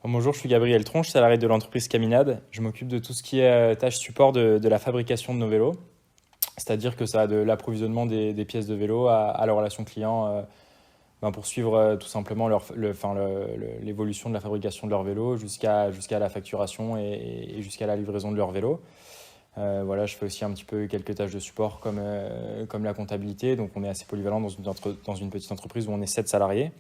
Bonjour, je suis Gabriel Tronche, salarié de l'entreprise Caminade. Je m'occupe de tout ce qui est tâche support de la fabrication de nos vélos, c'est-à-dire que ça va de l'approvisionnement des pièces de vélo à la relation client pour suivre tout simplement l'évolution de la fabrication de leur vélo jusqu'à la facturation et jusqu'à la livraison de leur vélo. Voilà, je fais aussi un petit peu quelques tâches de support comme la comptabilité, donc on est assez polyvalent dans une petite entreprise où on est 7 salariés.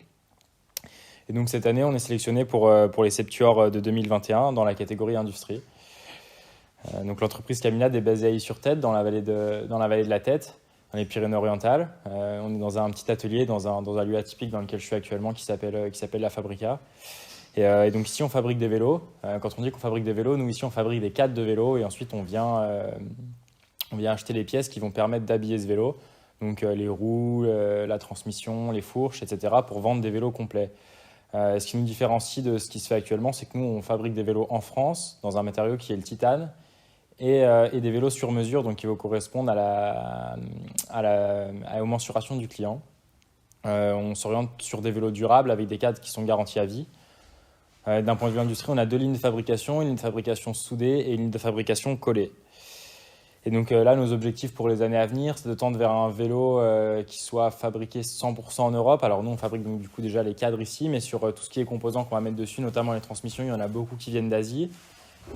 Et donc cette année, on est sélectionné pour les Septuors de 2021 dans la catégorie industrie. Donc l'entreprise Caminade est basée à Ys-sur-Tête, dans la vallée de la Tête, dans les Pyrénées-Orientales. On est dans un petit atelier, dans un lieu atypique dans lequel je suis actuellement qui s'appelle La Fabrica. Et donc ici, on fabrique des vélos. Quand on dit qu'on fabrique des vélos, nous ici, on fabrique des cadres de vélos et ensuite on vient acheter les pièces qui vont permettre d'habiller ce vélo. Donc les roues, la transmission, les fourches, etc. pour vendre des vélos complets. Ce qui nous différencie de ce qui se fait actuellement, c'est que nous, on fabrique des vélos en France dans un matériau qui est le titane et des vélos sur mesure, donc qui vont correspondre aux mensurations du client. On s'oriente sur des vélos durables avec des cadres qui sont garantis à vie. D'un point de vue industrie, on a deux lignes de fabrication, une ligne de fabrication soudée et une ligne de fabrication collée. Et donc là, nos objectifs pour les années à venir, c'est de tendre vers un vélo qui soit fabriqué 100% en Europe. Alors nous, on fabrique donc, du coup déjà les cadres ici, mais sur tout ce qui est composants qu'on va mettre dessus, notamment les transmissions, il y en a beaucoup qui viennent d'Asie.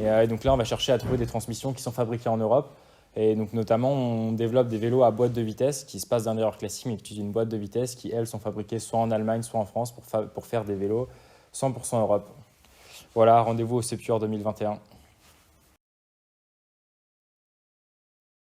Et donc là, on va chercher à trouver des transmissions qui sont fabriquées en Europe. Et donc notamment, on développe des vélos à boîte de vitesse qui se passent d'un erreur classique, mais qui utilisent une boîte de vitesse qui, elles, sont fabriquées soit en Allemagne, soit en France pour faire des vélos 100% Europe. Voilà, rendez-vous au Septuor 2021.